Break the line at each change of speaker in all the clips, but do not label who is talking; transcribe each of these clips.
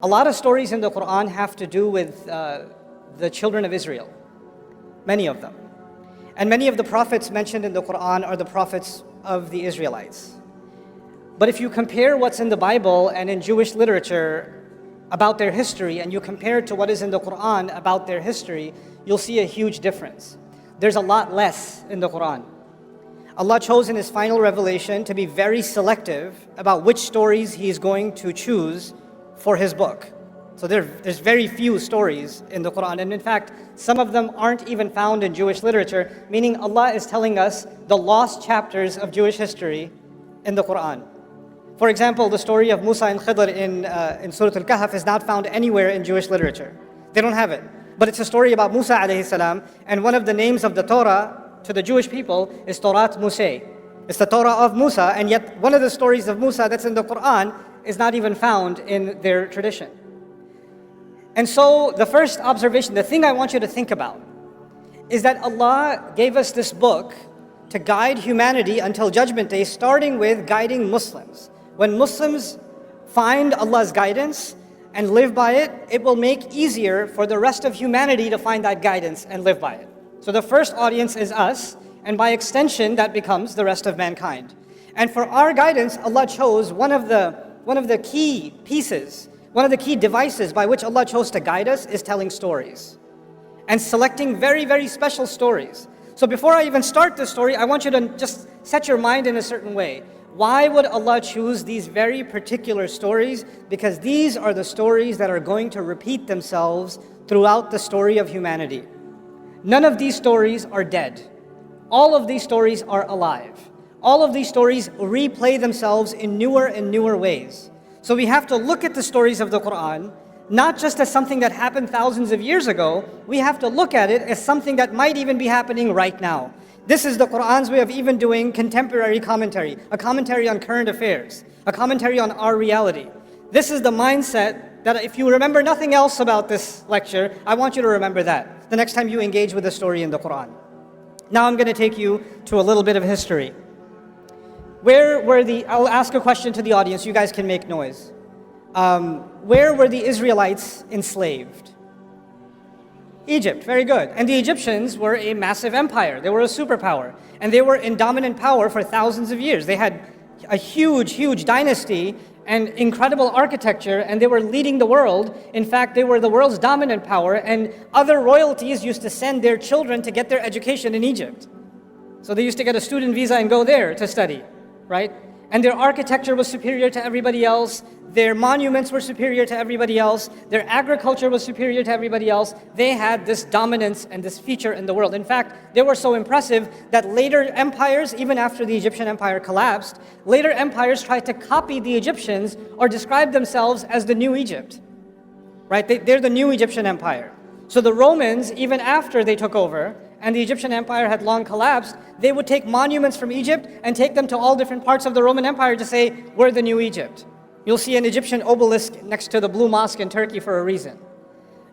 A lot of stories in the Quran have to do with the children of Israel, many of them. And many of the prophets mentioned in the Quran are the prophets of the Israelites. But if you compare what's in the Bible and in Jewish literature about their history, and you compare it to what is in the Quran about their history, you'll see a huge difference. There's a lot less in the Quran. Allah chose in His final revelation to be very selective about which stories He is going to choose for His book. So there's very few stories in the Quran, and in fact, some of them aren't even found in Jewish literature, meaning Allah is telling us the lost chapters of Jewish history in the Quran. For example, the story of Musa and Khidr in Surah Al-Kahf is not found anywhere in Jewish literature. They don't have it. But it's a story about Musa alayhi salam, and one of the names of the Torah to the Jewish people is Torah Musa. It's the Torah of Musa, and yet one of the stories of Musa that's in the Quran is not even found in their tradition. And so the first observation, the thing I want you to think about, is that Allah gave us this book to guide humanity until Judgment Day, starting with guiding Muslims. When Muslims find Allah's guidance and live by it, it will make easier for the rest of humanity to find that guidance and live by it. So the first audience is us, and by extension, that becomes the rest of mankind. And for our guidance, Allah chose one of the key pieces, one of the key devices by which Allah chose to guide us is telling stories. And selecting very, very special stories. So before I even start this story, I want you to just set your mind in a certain way. Why would Allah choose these very particular stories? Because these are the stories that are going to repeat themselves throughout the story of humanity. None of these stories are dead. All of these stories are alive. All of these stories replay themselves in newer and newer ways. So we have to look at the stories of the Quran, not just as something that happened thousands of years ago, we have to look at it as something that might even be happening right now. This is the Quran's way of even doing contemporary commentary, a commentary on current affairs, a commentary on our reality. This is the mindset that if you remember nothing else about this lecture, I want you to remember that the next time you engage with a story in the Quran. Now I'm going to take you to a little bit of history. I'll ask a question to the audience, you guys can make noise. Where were the Israelites enslaved? Egypt, very good. And the Egyptians were a massive empire. They were a superpower. And they were in dominant power for thousands of years. They had a huge, huge dynasty and incredible architecture, and they were leading the world. In fact, they were the world's dominant power, and other royalties used to send their children to get their education in Egypt. So they used to get a student visa and go there to study, right? And their architecture was superior to everybody else. Their monuments were superior to everybody else. Their agriculture was superior to everybody else. They had this dominance and this feature in the world. In fact, they were so impressive that later empires, even after the Egyptian empire collapsed, later empires tried to copy the Egyptians or describe themselves as the new Egypt, right? They're the new Egyptian empire. So the Romans, even after they took over, and the Egyptian empire had long collapsed, they would take monuments from Egypt and take them to all different parts of the Roman Empire to say, we're the new Egypt. You'll see an Egyptian obelisk next to the Blue Mosque in Turkey for a reason.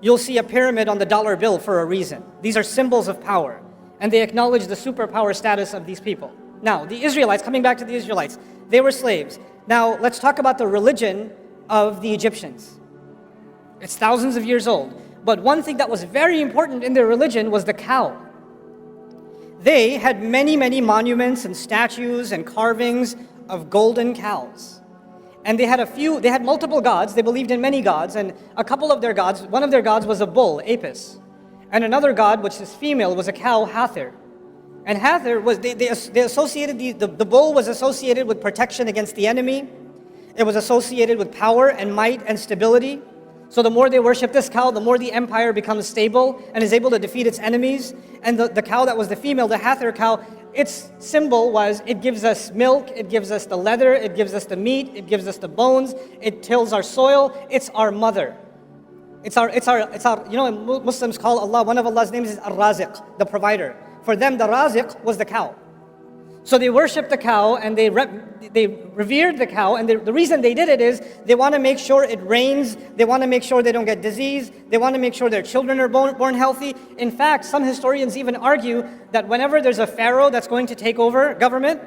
You'll see a pyramid on the dollar bill for a reason. These are symbols of power, and they acknowledge the superpower status of these people. Now, the Israelites, coming back to the Israelites, they were slaves. Now, let's talk about the religion of the Egyptians. It's thousands of years old. But one thing that was very important in their religion was the cow. They had many, many monuments and statues and carvings of golden cows. And they had multiple gods. They believed in many gods, and a couple of their gods, one of their gods was a bull, Apis. And another god, which is female, was a cow, Hathor. And Hathor was, they associated, the bull was associated with protection against the enemy. It was associated with power and might and stability. So the more they worship this cow, the more the empire becomes stable and is able to defeat its enemies. And the cow that was the female, the Hathor cow, its symbol was it gives us milk, it gives us the leather, it gives us the meat, it gives us the bones, it tills our soil, it's our mother. It's our, you know, Muslims call Allah, one of Allah's names is Ar-Raziq, the provider. For them, the Raziq was the cow. So they worshiped the cow and they revered the cow, and the reason they did it is they want to make sure it rains, they want to make sure they don't get disease, they want to make sure their children are born healthy. In fact, some historians even argue that whenever there's a pharaoh that's going to take over government,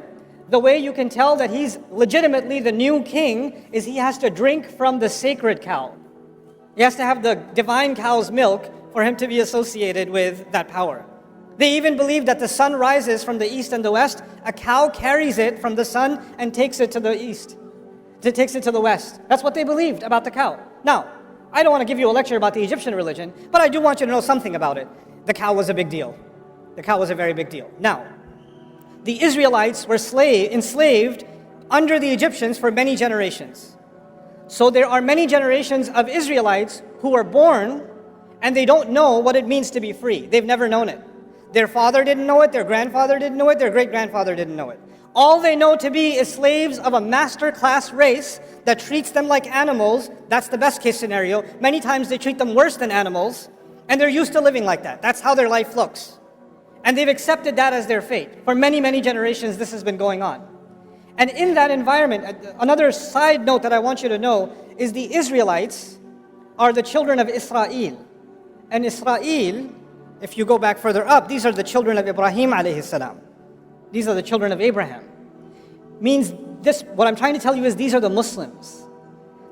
the way you can tell that he's legitimately the new king is he has to drink from the sacred cow. He has to have the divine cow's milk for him to be associated with that power. They even believe that the sun rises from the east and the west. A cow carries it from the sun and takes it to the east. It takes it to the west. That's what they believed about the cow. Now, I don't want to give you a lecture about the Egyptian religion, but I do want you to know something about it. The cow was a big deal. The cow was a very big deal. Now, the Israelites were enslaved under the Egyptians for many generations. So there are many generations of Israelites who are born and they don't know what it means to be free. They've never known it. Their father didn't know it, their grandfather didn't know it, their great-grandfather didn't know it. All they know to be is slaves of a master class race that treats them like animals. That's the best case scenario. Many times they treat them worse than animals, and they're used to living like that. That's how their life looks. And they've accepted that as their fate. For many, many generations, this has been going on. And in that environment, another side note that I want you to know is the Israelites are the children of Israel. And Israel, if you go back further up, these are the children of Ibrahim alayhi salam. These are the children of Abraham. Means this, what I'm trying to tell you is these are the Muslims.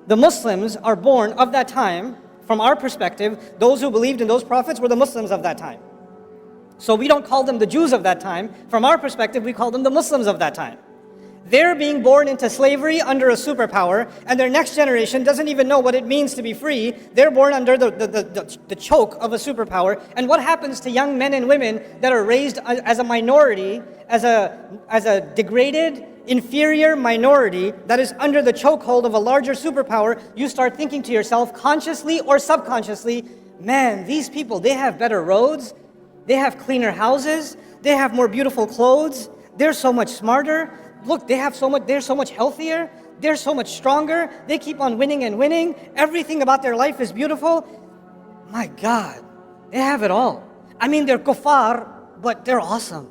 The Muslims are born of that time. From our perspective, those who believed in those prophets were the Muslims of that time. So we don't call them the Jews of that time. From our perspective, we call them the Muslims of that time. They're being born into slavery under a superpower, and their next generation doesn't even know what it means to be free. They're born under the choke of a superpower. And what happens to young men and women that are raised as a minority, as a degraded, inferior minority that is under the chokehold of a larger superpower? You start thinking to yourself, consciously or subconsciously, man, these people, they have better roads, they have cleaner houses, they have more beautiful clothes, they're so much smarter. Look, they're so much healthier, they're so much stronger, they keep on winning and winning, everything about their life is beautiful. My God, they have it all. I mean, they're kuffar, but they're awesome.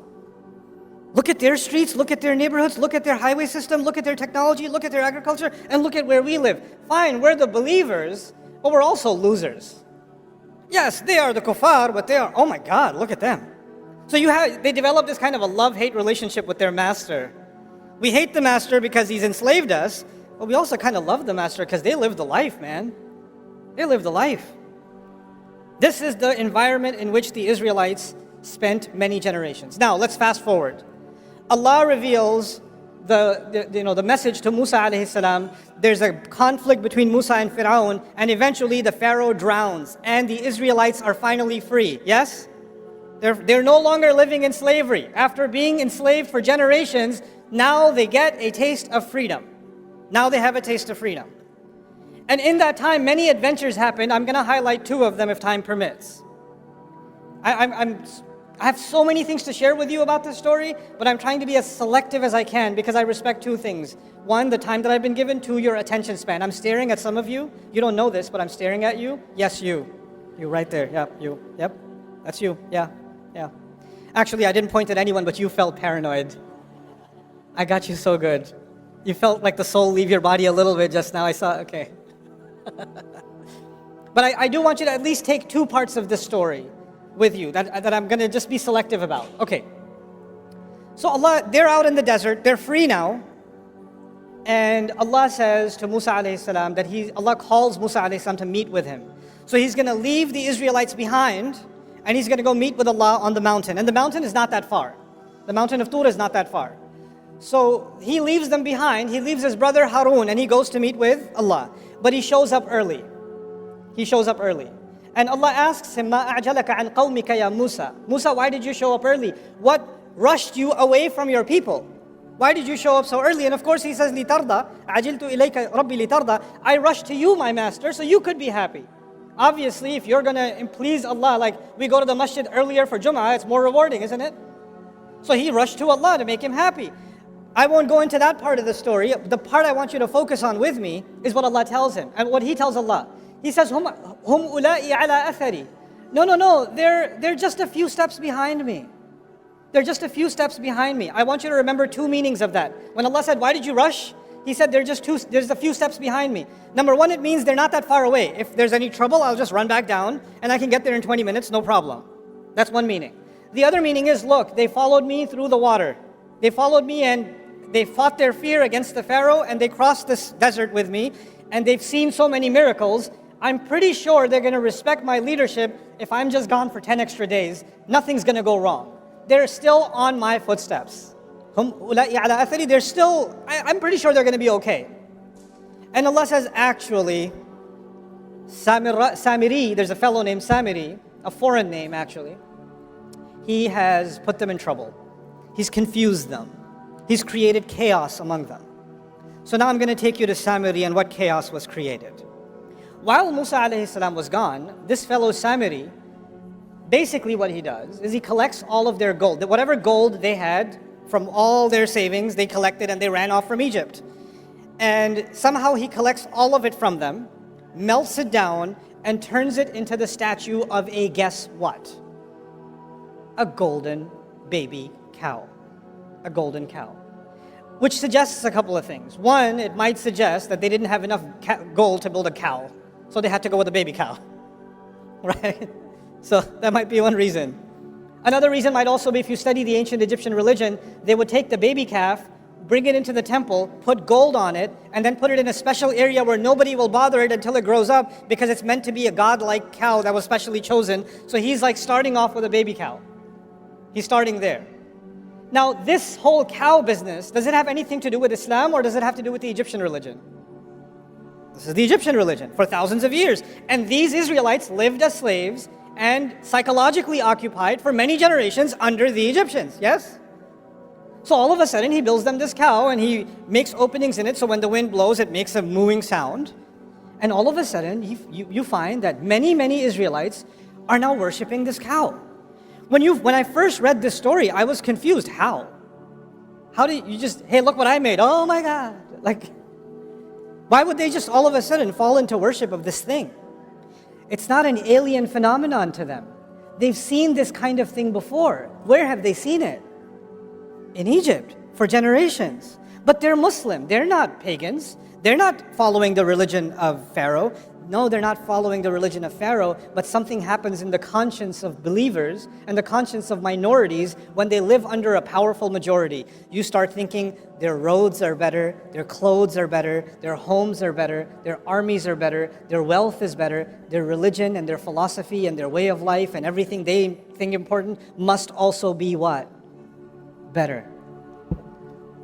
Look at their streets, look at their neighborhoods, look at their highway system, look at their technology, look at their agriculture, and look at where we live. Fine, we're the believers, but we're also losers. Yes, they are the kuffar, but they are, oh my God, look at them. So they develop this kind of a love-hate relationship with their master. We hate the master because he's enslaved us, but we also kind of love the master because they live the life, man. They live the life. This is the environment in which the Israelites spent many generations. Now, let's fast forward. Allah reveals the message to Musa alayhi salam. There's a conflict between Musa and Fir'aun, and eventually the Pharaoh drowns, and the Israelites are finally free. Yes? They're no longer living in slavery. After being enslaved for generations, now they get a taste of freedom. Now they have a taste of freedom. And in that time, many adventures happened. I'm going to highlight two of them if time permits. I have so many things to share with you about this story, but I'm trying to be as selective as I can because I respect two things. One, the time that I've been given. Two, your attention span. I'm staring at some of you. You don't know this, but I'm staring at you. Yes, you. You right there. Yep, you. Yep. That's you. Yeah. Yeah. Actually, I didn't point at anyone, but you felt paranoid. I got you so good. You felt like the soul leave your body a little bit just now. I saw, okay. But I do want you to at least take two parts of this story with you that I'm going to just be selective about. Okay. So Allah, they're out in the desert. They're free now. And Allah says to Musa alayhi salam that Allah calls Musa alayhi salam to meet with him. So he's going to leave the Israelites behind and he's going to go meet with Allah on the mountain. And the mountain is not that far. The mountain of Tur is not that far. So he leaves them behind. He leaves his brother Harun and he goes to meet with Allah. But he shows up early. He shows up early. And Allah asks him, مَا أَعْجَلَكَ عَنْ قَوْمِكَ يَا Musa. Musa, why did you show up early? What rushed you away from your people? Why did you show up so early? And of course he says, لِتَرْضَى عَجِلْتُ إِلَيْكَ رَبِّي لِتَرْضَى. I rushed to you, my master, so you could be happy. Obviously, if you're going to please Allah, like we go to the masjid earlier for Jum'ah, it's more rewarding, isn't it? So he rushed to Allah to make him happy. I won't go into that part of the story. The part I want you to focus on with me is what Allah tells him. And what he tells Allah. He says, Hum ulai ala athari. No, they're just a few steps behind me. They're just a few steps behind me. I want you to remember two meanings of that. When Allah said, why did you rush? He said, there's a few steps behind me. Number one, it means they're not that far away. If there's any trouble, I'll just run back down and I can get there in 20 minutes, no problem. That's one meaning. The other meaning is, look, they followed me through the water. They followed me and they fought their fear against the Pharaoh and they crossed this desert with me and they've seen so many miracles. I'm pretty sure they're going to respect my leadership if I'm just gone for 10 extra days. Nothing's going to go wrong. They're still on my footsteps. They're still, I'm pretty sure they're going to be okay. And Allah says, actually, Samiri, there's a fellow named Samiri, a foreign name actually. He has put them in trouble. He's confused them. He's created chaos among them. So now I'm going to take you to Samiri and what chaos was created. While Musa alayhi salam was gone, this fellow Samiri, basically what he does is he collects all of their gold. Whatever gold they had from all their savings, they collected and they ran off from Egypt. And somehow he collects all of it from them, melts it down, and turns it into the statue of a guess what? A golden baby cow. A golden cow. Which suggests a couple of things. One, it might suggest that they didn't have enough gold to build a cow, so they had to go with a baby cow. Right? So that might be one reason. Another reason might also be if you study the ancient Egyptian religion, they would take the baby calf, bring it into the temple, put gold on it, and then put it in a special area where nobody will bother it until it grows up because it's meant to be a godlike cow that was specially chosen. So he's like starting off with a baby cow. He's starting there. Now, this whole cow business, does it have anything to do with Islam or does it have to do with the Egyptian religion? This is the Egyptian religion for thousands of years. And these Israelites lived as slaves and psychologically occupied for many generations under the Egyptians, yes? So all of a sudden he builds them this cow and he makes openings in it so when the wind blows it makes a mooing sound. And all of a sudden you find that many Israelites are now worshiping this cow. When I first read this story, I was confused. How? How do you just, hey, look what I made. Oh my God. Like, why would they just all of a sudden fall into worship of this thing? It's not an alien phenomenon to them. They've seen this kind of thing before. Where have they seen it? In Egypt, for generations. But they're Muslim. They're not pagans. They're not following the religion of Pharaoh. No, they're not following the religion of Pharaoh, but something happens in the conscience of believers and the conscience of minorities when they live under a powerful majority. You start thinking their roads are better, their clothes are better, their homes are better, their armies are better, their wealth is better, their religion and their philosophy and their way of life and everything they think important must also be what? Better.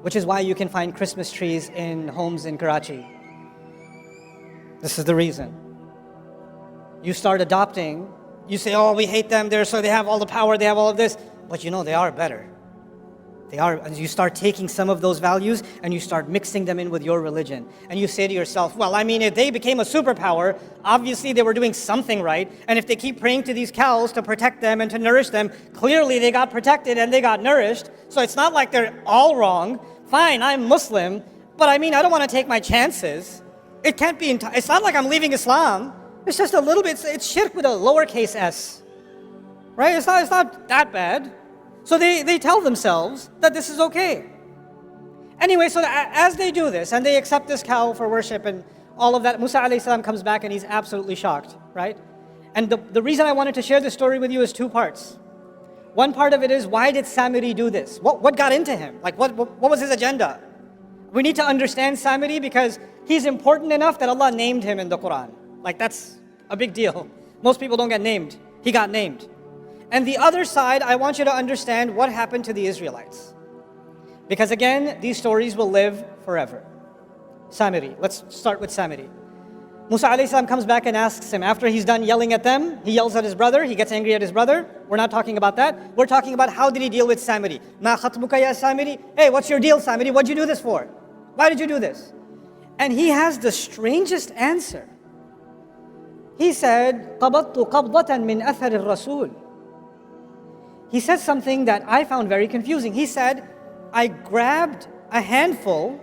Which is why you can find Christmas trees in homes in Karachi. This is the reason. You start adopting, you say, oh, we hate them, so they have all the power, they have all of this. But you know, they are better. They are, and you start taking some of those values and you start mixing them in with your religion. And you say to yourself, well, I mean, if they became a superpower, obviously they were doing something right. And if they keep praying to these cows to protect them and to nourish them, clearly they got protected and they got nourished. So it's not like they're all wrong. Fine, I'm Muslim, but I mean, I don't want to take my chances. It can't be, it's not like I'm leaving Islam. It's just a little bit, it's shirk with a lowercase s. Right? It's not that bad. So they tell themselves that this is okay. Anyway, so as they do this, and they accept this cow for worship and all of that, Musa alayhi salam comes back and he's absolutely shocked, right? And the reason I wanted to share this story with you is two parts. One part of it is, why did Samiri do this? What got into him? Like, what was his agenda? We need to understand Samiri because he's important enough that Allah named him in the Quran. Like, that's a big deal. Most people don't get named. He got named. And the other side, I want you to understand what happened to the Israelites. Because again, these stories will live forever. Samiri. Let's start with Samiri. Musa alayhi salam comes back and asks him, after he's done yelling at them, he yells at his brother, he gets angry at his brother. We're not talking about that. We're talking about how did he deal with Samiri. Ma khatbuka ya Samiri? Hey, what's your deal, Samiri? What'd you do this for? Why did you do this? And he has the strangest answer. He said, قَبَضْتُ قَبْضَةً مِّنْ أَثَرِ الرَّسُولِ. He said something that I found very confusing. He said, I grabbed a handful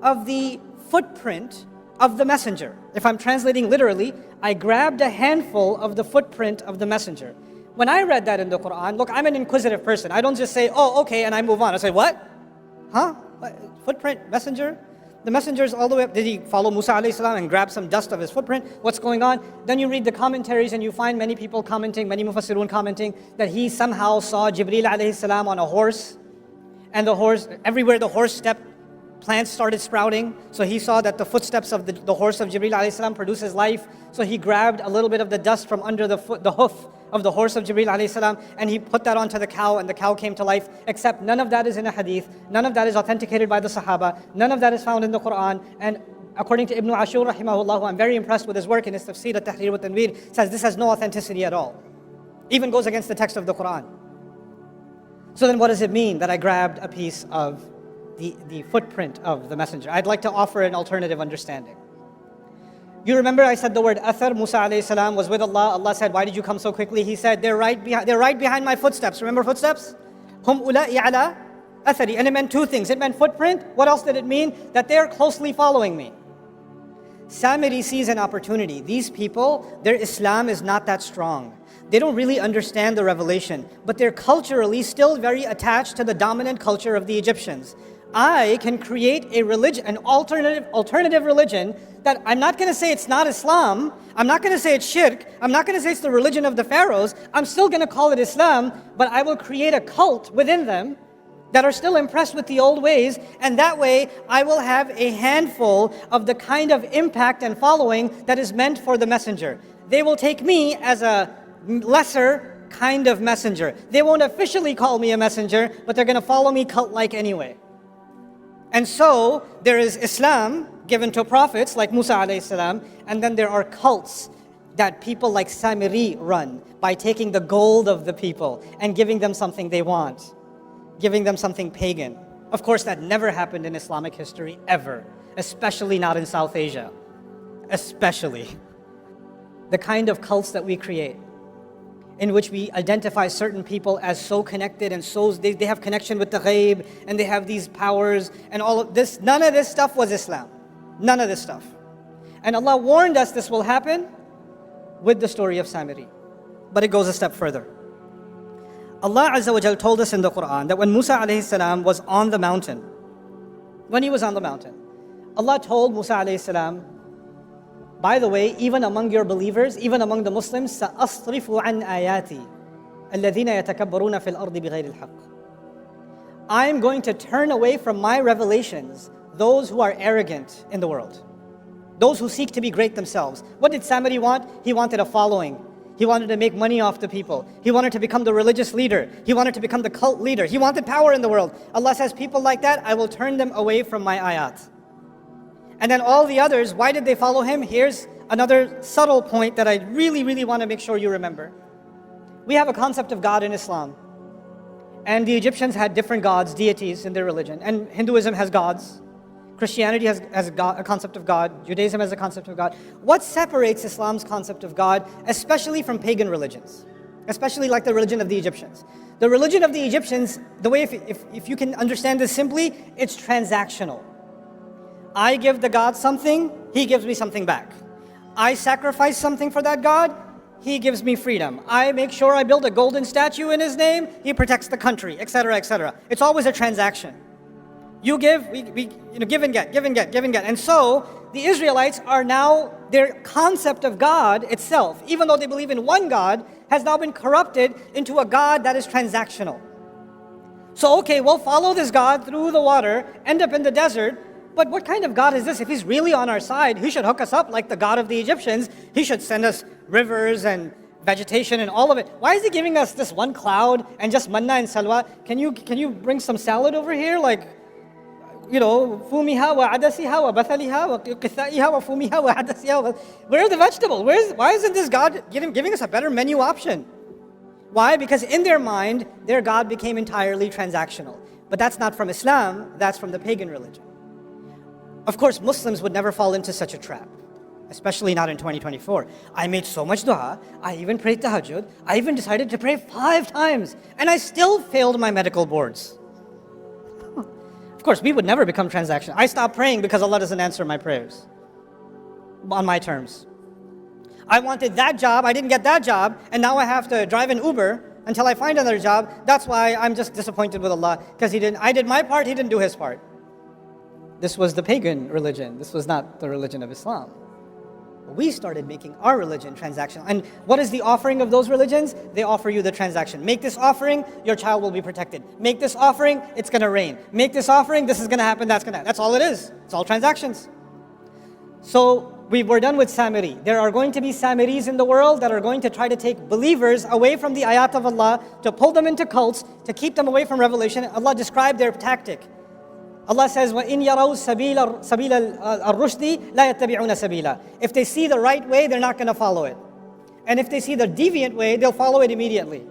of the footprint of the messenger. If I'm translating literally, I grabbed a handful of the footprint of the messenger. When I read that in the Quran, look, I'm an inquisitive person. I don't just say, oh, okay, and I move on. I say, what? Huh? Footprint, messenger? The messenger's all the way up. Did he follow Musa alayhi salam and grab some dust of his footprint? What's going on? Then you read the commentaries and you find many people commenting, many mufassirun commenting, that he somehow saw Jibreel alayhi salam on a horse. And the horse, everywhere the horse stepped, plants started sprouting. So he saw that the footsteps of the horse of Jibreel alayhi salam produces life. So he grabbed a little bit of the dust from under the hoof of the horse of Jibreel alayhi salam, and he put that onto the cow, and the cow came to life. Except none of that is in a hadith. None of that is authenticated by the Sahaba. None of that is found in the Quran. And according to Ibn Ashur rahimahullah, I'm very impressed with his work in his tafsir At-Tahrir wa Tanweer, says this has no authenticity at all. Even goes against the text of the Quran. So then what does it mean that I grabbed a piece of the footprint of the messenger? I'd like to offer an alternative understanding. You remember I said the word athar. Musa alayhi salam was with Allah. Allah said, why did you come so quickly? He said, they're right behind my footsteps. Remember footsteps? Hum ula'i ala athari. And it meant two things. It meant footprint. What else did it mean? That they're closely following me. Samiri sees an opportunity. These people, their Islam is not that strong. They don't really understand the revelation, but they're culturally still very attached to the dominant culture of the Egyptians. I can create a religion, an alternative religion that I'm not going to say it's not Islam. I'm not going to say it's shirk. I'm not going to say it's the religion of the pharaohs. I'm still going to call it Islam, but I will create a cult within them that are still impressed with the old ways, and that way I will have a handful of the kind of impact and following that is meant for the messenger. They will take me as a lesser kind of messenger. They won't officially call me a messenger, but they're going to follow me cult-like anyway. And so there is Islam given to prophets like Musa alayhi salam, and then there are cults that people like Samiri run by taking the gold of the people and giving them something they want, giving them something pagan. Of course, that never happened in Islamic history ever, especially not in South Asia. Especially. The kind of cults that we create, in which we identify certain people as so connected and so they have connection with the ghaib and they have these powers and all of this. None of this stuff was Islam. None of this stuff. And Allah warned us this will happen with the story of Samiri. But it goes a step further. Allah Azza wa Jal told us in the Quran that when Musa alayhi salam was on the mountain, Allah told Musa alayhi salam, by the way, even among your believers, even among the Muslims, سَأَصْرِفُ عَنْ آيَاتِي الَّذِينَ يَتَكَبَّرُونَ فِي الْأَرْضِ بِغَيْرِ الْحَقِّ. I'm going to turn away from my revelations those who are arrogant in the world, those who seek to be great themselves. What did Samiri want? He wanted a following. He wanted to make money off the people. He wanted to become the religious leader. He wanted to become the cult leader. He wanted power in the world. Allah says, people like that, I will turn them away from my ayat. And then all the others, why did they follow him? Here's another subtle point that I really, really want to make sure you remember. We have a concept of God in Islam. And the Egyptians had different gods, deities in their religion. And Hinduism has gods. Christianity has a concept of God. Judaism has a concept of God. What separates Islam's concept of God, especially from pagan religions? Especially like the religion of the Egyptians. The religion of the Egyptians, the way if you can understand this simply, it's transactional. I give the God something, he gives me something back. I sacrifice something for that God, he gives me freedom. I make sure I build a golden statue in his name, he protects the country, etc., etc. It's always a transaction. You give, we give and get, give and get, give and get. And so the Israelites are now, their concept of God itself, even though they believe in one God, has now been corrupted into a God that is transactional. So okay, we'll follow this God through the water, end up in the desert. But what kind of God is this? If he's really on our side, he should hook us up like the God of the Egyptians. He should send us rivers and vegetation and all of it. Why is he giving us this one cloud and just manna and salwa? Can you bring some salad over here? Like, fumiha wa adasiha wa bathaliha wa qithaiha wa fumiha wa adasiha. Where are the vegetables? Why isn't this God giving us a better menu option? Why? Because in their mind, their God became entirely transactional. But that's not from Islam, that's from the pagan religion. Of course, Muslims would never fall into such a trap, especially not in 2024. I made so much dua, I even prayed tahajjud, I even decided to pray 5 times, and I still failed my medical boards. Of course, we would never become transactional. I stopped praying because Allah doesn't answer my prayers on my terms. I wanted that job, I didn't get that job, and now I have to drive an Uber until I find another job. That's why I'm just disappointed with Allah, because I did my part, he didn't do his part. This was the pagan religion. This was not the religion of Islam. We started making our religion transactional. And what is the offering of those religions? They offer you the transaction. Make this offering, your child will be protected. Make this offering, it's going to rain. Make this offering, this is going to happen, that's going to happen. That's all it is. It's all transactions. So we're done with Samiri. There are going to be Samiris in the world that are going to try to take believers away from the ayat of Allah, to pull them into cults, to keep them away from revelation. Allah described their tactic. Allah says, وَإِنْ يَرَوْا سَبِيلَ الرُّشْدِ لَا يَتَّبِعُونَ سَبِيلًا. If they see the right way, they're not going to follow it. And if they see the deviant way, they'll follow it immediately.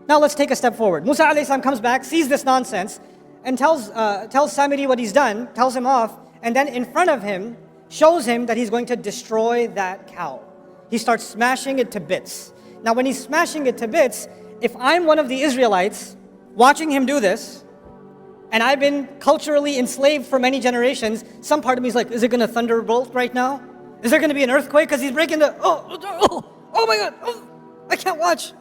Now let's take a step forward. Musa alayhi salam comes back, sees this nonsense, and tells Samiri what he's done, tells him off, and then in front of him, shows him that he's going to destroy that cow. He starts smashing it to bits. Now when he's smashing it to bits, if I'm one of the Israelites watching him do this, and I've been culturally enslaved for many generations, some part of me is like, is it going to thunderbolt right now? Is there going to be an earthquake? Because he's breaking oh my God, I can't watch.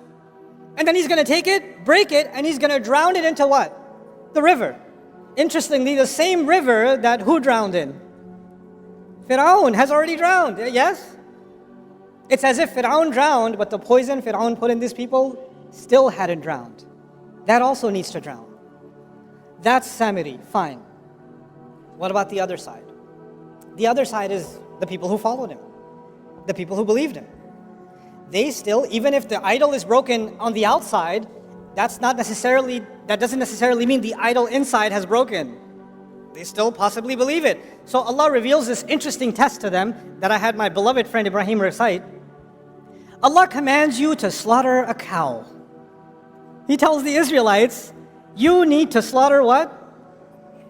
And then he's going to take it, break it, and he's going to drown it into what? The river. Interestingly, the same river that who drowned in? Fir'aun has already drowned, yes? It's as if Fir'aun drowned, but the poison Fir'aun put in these people still hadn't drowned. That also needs to drown. That's Samiri, fine. What about the other side? The other side is the people who followed him, the people who believed him. They still, even if the idol is broken on the outside, that doesn't necessarily mean the idol inside has broken. They still possibly believe it. So Allah reveals this interesting test to them that I had my beloved friend Ibrahim recite. Allah commands you to slaughter a cow. He tells the Israelites, you need to slaughter what?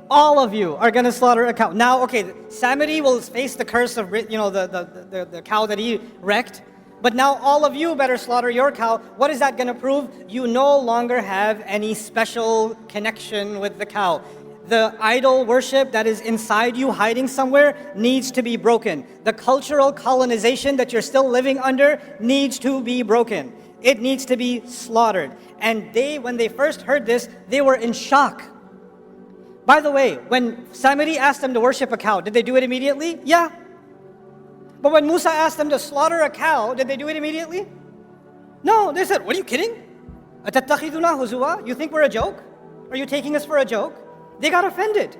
All of you are going to slaughter a cow. Now, okay, Samiri will face the curse of the cow that he wrecked. But now all of you better slaughter your cow. What is that going to prove? You no longer have any special connection with the cow. The idol worship that is inside you, hiding somewhere, needs to be broken. The cultural colonization that you're still living under needs to be broken. It needs to be slaughtered. And when they first heard this, they were in shock. By the way, when Samiri asked them to worship a cow, did they do it immediately? Yeah. But when Musa asked them to slaughter a cow, did they do it immediately? No, they said, what are you kidding? أَتَتَّخِذُنَا هُزُوًا? You think we're a joke? Are you taking us for a joke? They got offended.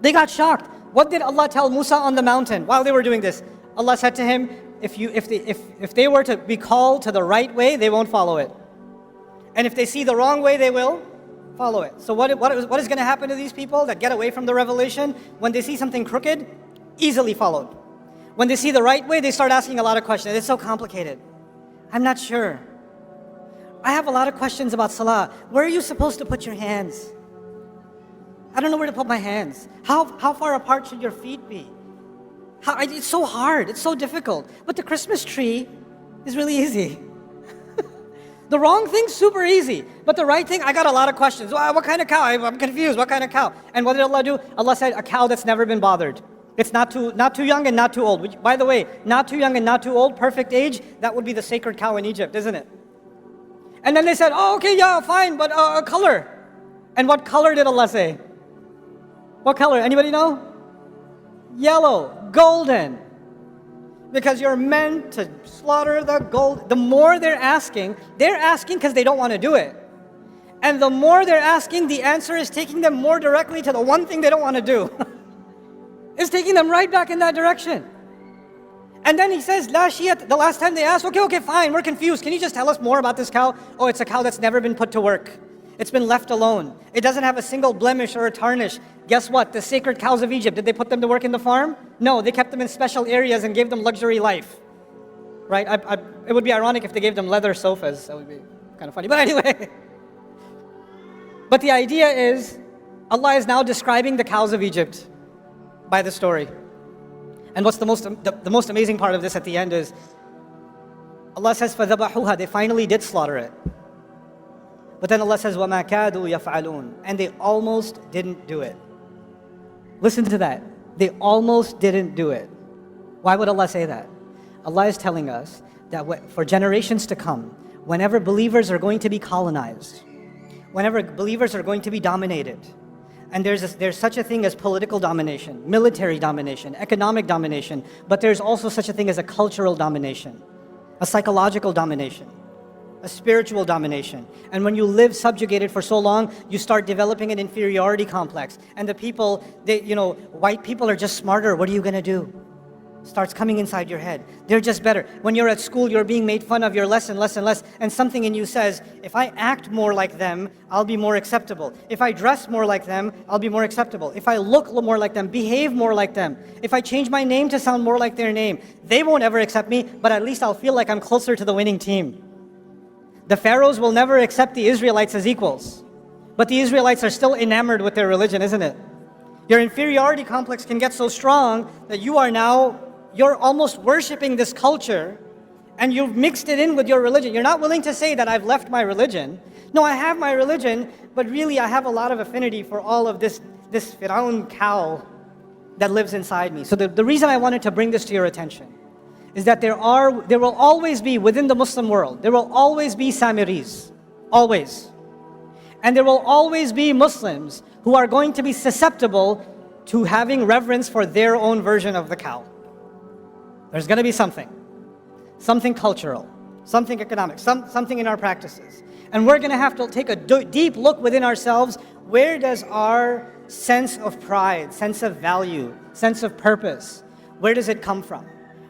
They got shocked. What did Allah tell Musa on the mountain while they were doing this? Allah said to him, if they were to be called to the right way, they won't follow it. And if they see the wrong way, they will follow it. So what is going to happen to these people that get away from the revelation? When they see something crooked, easily followed. When they see the right way, they start asking a lot of questions. It's so complicated. I'm not sure. I have a lot of questions about salah. Where are you supposed to put your hands? I don't know where to put my hands. How far apart should your feet be? It's so hard. It's so difficult. But the Christmas tree is really easy. The wrong thing's super easy. But the right thing, I got a lot of questions. What kind of cow? I'm confused. What kind of cow? And what did Allah do? Allah said, a cow that's never been bothered. It's not too young and not too old. Which, by the way, not too young and not too old, perfect age, that would be the sacred cow in Egypt, isn't it? And then they said, oh, okay, yeah, fine, but color. And what color did Allah say? What color? Anybody know? Yellow, golden. Because you're meant to slaughter the gold. The more they're asking because they don't want to do it. And the more they're asking, the answer is taking them more directly to the one thing they don't want to do. It's taking them right back in that direction. And then he says, La shiyat, the last time they asked, okay, fine, we're confused. Can you just tell us more about this cow? Oh, it's a cow that's never been put to work. It's been left alone. It doesn't have a single blemish or a tarnish. Guess what? The sacred cows of Egypt, did they put them to work in the farm? No, they kept them in special areas and gave them luxury life. Right? It would be ironic if they gave them leather sofas. That would be kind of funny. But anyway. But the idea is, Allah is now describing the cows of Egypt by the story. And what's the most amazing part of this at the end is, Allah says, فَذَبَحُوهَا, they finally did slaughter it. But then Allah says, وَمَا كَادُوا يَفْعَلُونَ, and they almost didn't do it. Listen to that. They almost didn't do it. Why would Allah say that? Allah is telling us that for generations to come, whenever believers are going to be colonized, whenever believers are going to be dominated, And there's such a thing as political domination, military domination, economic domination, but there's also such a thing as a cultural domination, a psychological domination, a spiritual domination. And when you live subjugated for so long, you start developing an inferiority complex. And the people, white people are just smarter. What are you going to do? Starts coming inside your head. They're just better. When you're at school, you're being made fun of, you're less and less and less, and something in you says, if I act more like them, I'll be more acceptable. If I dress more like them, I'll be more acceptable. If I look more like them, behave more like them, if I change my name to sound more like their name, they won't ever accept me, but at least I'll feel like I'm closer to the winning team. The pharaohs will never accept the Israelites as equals, but the Israelites are still enamored with their religion, isn't it? Your inferiority complex can get so strong that you're almost worshiping this culture, and you've mixed it in with your religion. You're not willing to say that I've left my religion. No, I have my religion, but really I have a lot of affinity for all of this Firaun cow that lives inside me. So the reason I wanted to bring this to your attention is that there will always be, within the Muslim world, there will always be Samiris, always. And there will always be Muslims who are going to be susceptible to having reverence for their own version of the cow. There's going to be something cultural, something economic, something in our practices. And we're going to have to take a deep look within ourselves. Where does our sense of pride, sense of value, sense of purpose, where does it come from?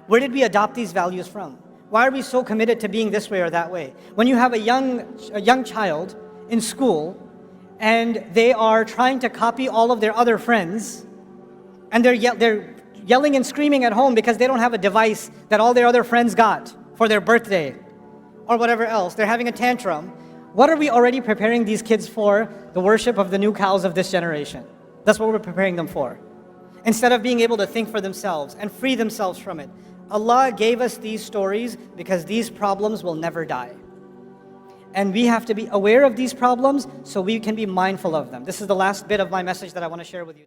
Where did we adopt these values from? Why are we so committed to being this way or that way? When you have a young child in school and they are trying to copy all of their other friends, and they're yelling and screaming at home because they don't have a device that all their other friends got for their birthday or whatever else. They're having a tantrum. What are we already preparing these kids for? The worship of the new cows of this generation. That's what we're preparing them for. Instead of being able to think for themselves and free themselves from it. Allah gave us these stories because these problems will never die. And we have to be aware of these problems so we can be mindful of them. This is the last bit of my message that I want to share with you.